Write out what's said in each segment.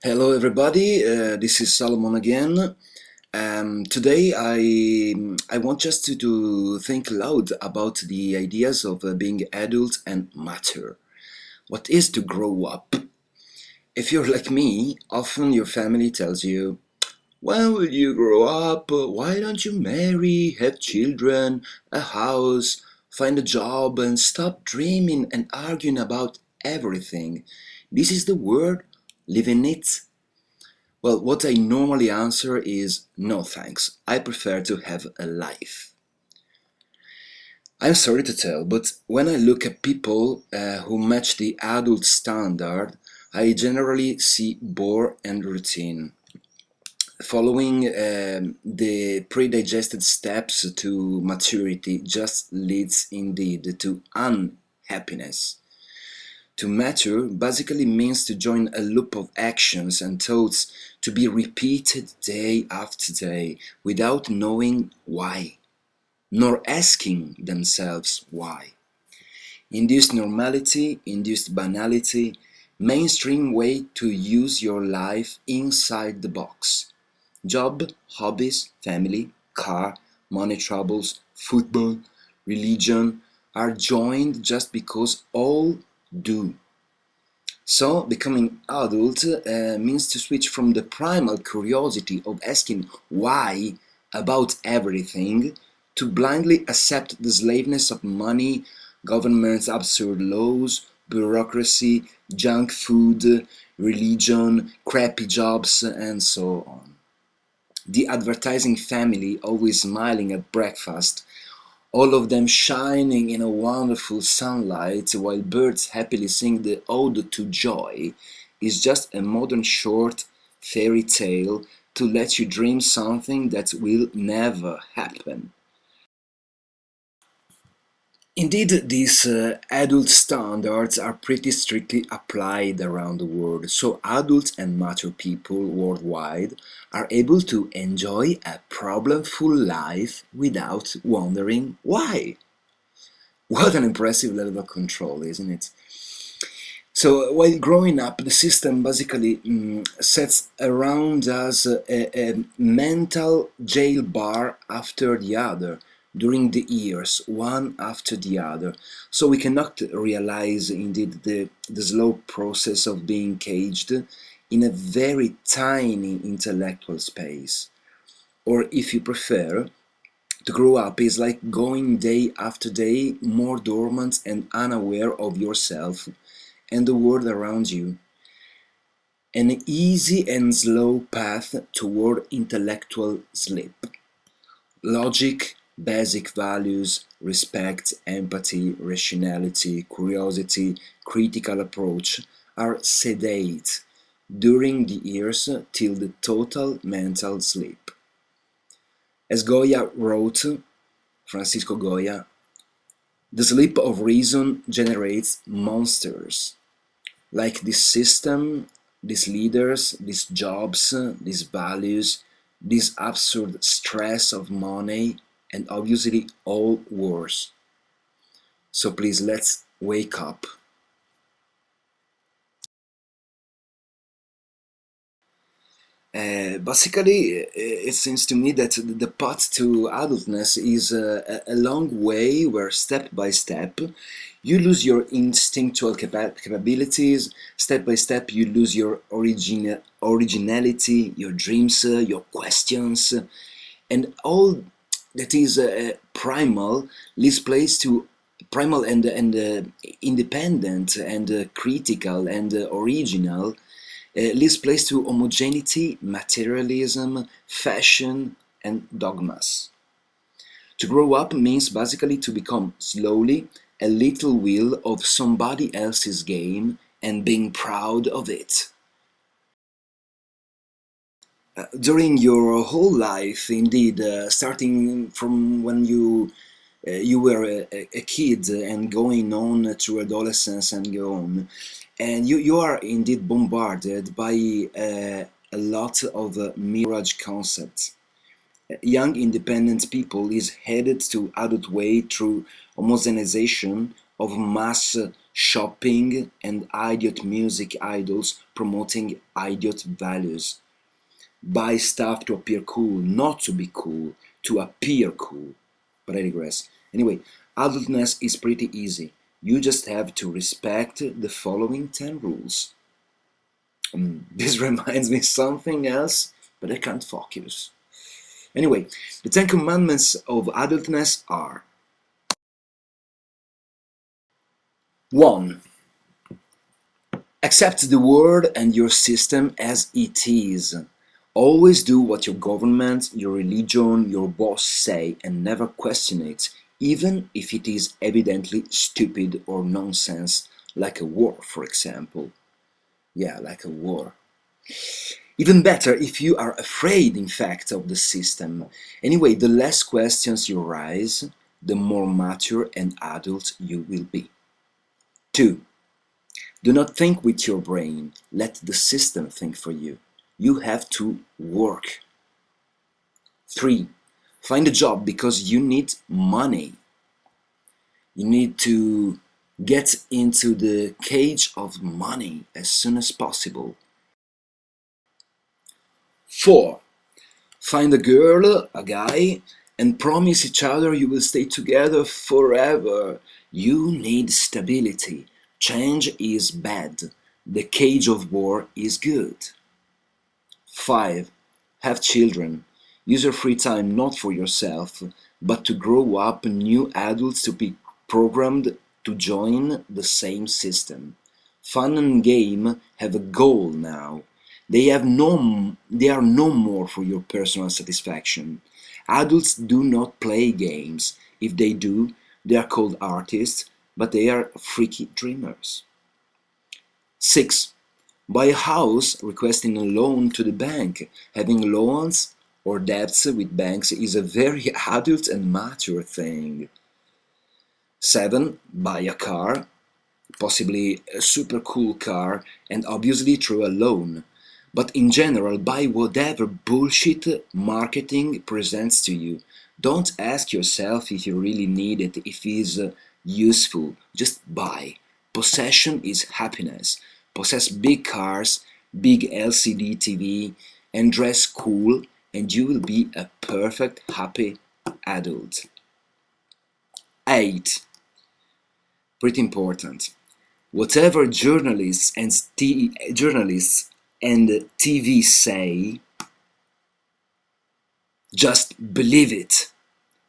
Hello, everybody. This is Solomon again. Today, I want just to think aloud about the ideas of being adult and mature. What is to grow up? If you're like me, often your family tells you, "When will you grow up? Why don't you marry, have children, a house, find a job, and stop dreaming and arguing about everything?" This is the world, live in it. Well, what I normally answer is no thanks. I prefer to have a life. I'm sorry to tell, but when I look at people who match the adult standard, I generally see bore and routine. Following the pre-digested steps to maturity just leads indeed to unhappiness. To mature basically means to join a loop of actions and thoughts to be repeated day after day without knowing why, nor asking themselves why. Induced normality, induced banality, mainstream way to use your life inside the box. Job, hobbies, family, car, money troubles, football, religion are joined just because all do. So, becoming adult means to switch from the primal curiosity of asking why about everything to blindly accept the slaveness of money, government's absurd laws, bureaucracy, junk food, religion, crappy jobs, and so on. The advertising family always smiling at breakfast, all of them shining in a wonderful sunlight while birds happily sing the ode to joy, is just a modern short fairy tale to let you dream something that will never happen. Indeed, these adult standards are pretty strictly applied around the world, so adults and mature people worldwide are able to enjoy a problemful life without wondering why. What an impressive level of control, isn't it? So while growing up, the system basically sets around us a mental jail bar after the other during the years, one after the other. So we cannot realize indeed the slow process of being caged in a very tiny intellectual space. Or if you prefer, to grow up is like going day after day more dormant and unaware of yourself and the world around you. An easy and slow path toward intellectual sleep. Logic, basic values, respect, empathy, rationality, curiosity, critical approach are sedate during the years till the total mental sleep. As Goya wrote, Francisco Goya, the sleep of reason generates monsters. Like this system, these leaders, these jobs, these values, this absurd stress of money, and obviously all wars. So please let's wake up. Basically, it seems to me that the path to adultness is a long way where step by step you lose your instinctual capabilities, step by step you lose your originality, your dreams, your questions, and all that is primal leaves place to primal and independent and critical and original leaves place to homogeneity, materialism, fashion, and dogmas. To grow up means basically to become slowly a little wheel of somebody else's game and being proud of it. During your whole life, indeed, starting from when you were a kid and going on through adolescence and go on, and you are indeed bombarded by a lot of mirage concepts. Young independent people is headed to adult way through homogenization of mass shopping, and idiot music idols promoting idiot values. Buy stuff to appear cool, not to be cool, to appear cool. But I digress. Anyway, adultness is pretty easy. You just have to respect the following 10 rules. This reminds me something else, but I can't focus. Anyway, the 10 commandments of adultness are: 1. Accept the world and your system as it is. Always do what your government, your religion, your boss say and never question it, even if it is evidently stupid or nonsense, like a war, for example. Yeah, like a war. Even better if you are afraid, in fact, of the system. Anyway, the less questions you raise, the more mature and adult you will be. 2. Do not think with your brain. Let the system think for you. You have to work. 3. Find a job because you need money. You need to get into the cage of money as soon as possible. 4. Find a girl, a guy, and promise each other you will stay together forever. You need stability. Change is bad. The cage of war is good. 5. Have children. Use your free time not for yourself, but to grow up new adults to be programmed to join the same system. Fun and game have a goal now. They are no more for your personal satisfaction. Adults do not play games. If they do, they are called artists, but they are freaky dreamers. 6. Buy a house requesting a loan to the bank. Having loans or debts with banks is a very adult and mature thing. 7. Buy a car, possibly a super cool car, and obviously through a loan. But in general, buy whatever bullshit marketing presents to you. Don't ask yourself if you really need it, if it is useful. Just buy. Possession is happiness. Possess big cars, big LCD TV, and dress cool, and you will be a perfect, happy adult. 8. Pretty important. Whatever journalists and TV say, just believe it.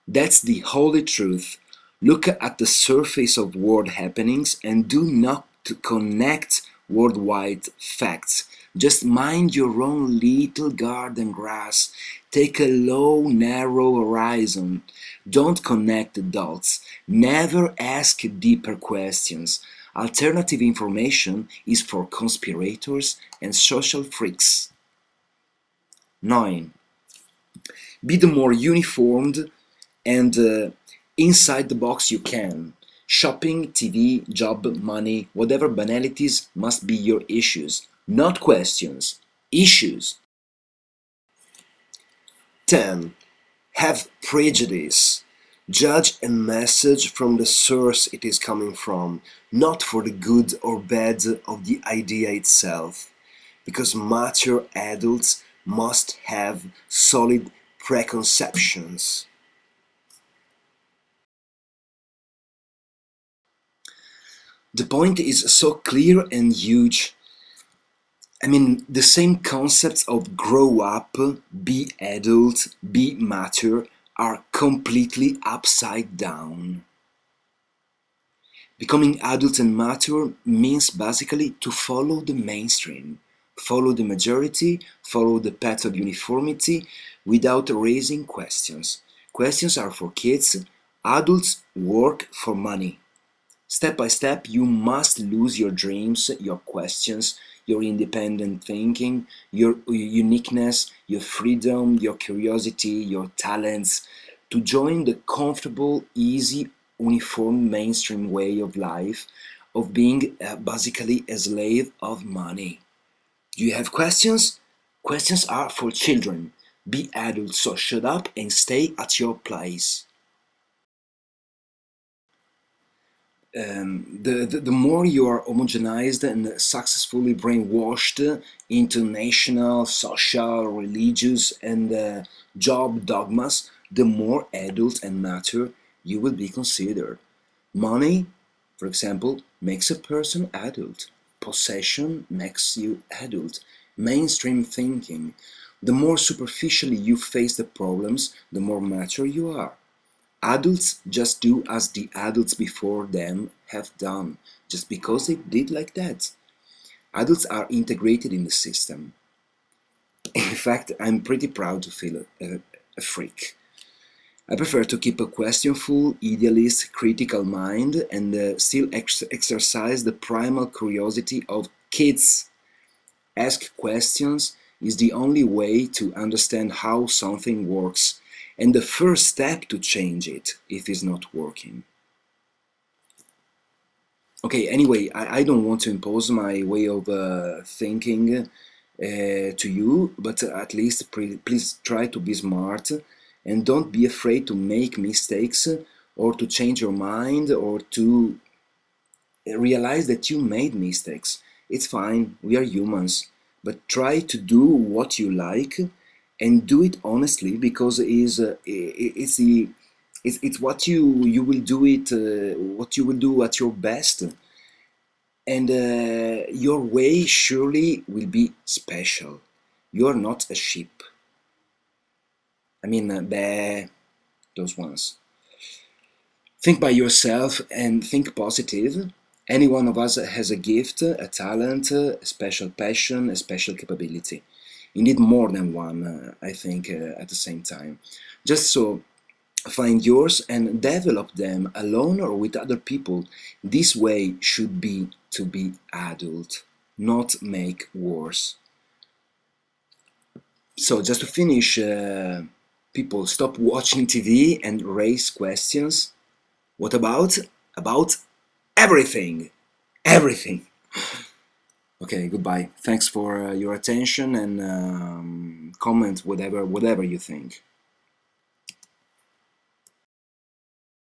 That's the holy truth. Look at the surface of world happenings and do not connect worldwide facts. Just mind your own little garden grass. Take a low, narrow horizon. Don't connect the dots. Never ask deeper questions. Alternative information is for conspirators and social freaks. 9. Be the more uniformed and inside the box you can. Shopping, TV, job, money, whatever banalities must be your issues, not questions, issues. 10. Have prejudice. Judge a message from the source it is coming from, not for the good or bad of the idea itself. Because mature adults must have solid preconceptions. The point is so clear and huge. I mean, the same concepts of grow up, be adult, be mature are completely upside down. Becoming adult and mature means basically to follow the mainstream, follow the majority, follow the path of uniformity without raising questions. Questions are for kids, adults work for money. Step by step, you must lose your dreams, your questions, your independent thinking, your uniqueness, your freedom, your curiosity, your talents, to join the comfortable, easy, uniform mainstream way of life, of being basically a slave of money. Do you have questions? Questions are for children. Be adults, so shut up and stay at your place. the more you are homogenized and successfully brainwashed into national, social, religious, and job dogmas, the more adult and mature you will be considered. Money, for example, makes a person adult. Possession makes you adult. Mainstream thinking. The more superficially you face the problems, the more mature you are. Adults just do as the adults before them have done, just because they did like that. Adults are integrated in the system. In fact, I'm pretty proud to feel a freak. I prefer to keep a questionful, idealist, critical mind and still exercise the primal curiosity of kids. Ask questions is the only way to understand how something works and the first step to change it if it's not working. Okay, anyway, I don't want to impose my way of thinking to you, but at least please try to be smart and don't be afraid to make mistakes or to change your mind or to realize that you made mistakes. It's fine, we are humans, but try to do what you like and do it honestly because it's what you will do it what you will do at your best, and your way surely will be special. You're not a sheep. I mean, those ones. Think by yourself and think positive. Any one of us has a gift, a talent, a special passion, a special capability. You need more than one, I think, at the same time. Just so find yours and develop them alone or with other people. This way should be to be adult, not make worse. So just to finish, people stop watching TV and raise questions. What about? About everything. Everything. Okay, goodbye. Thanks for your attention and comment whatever you think.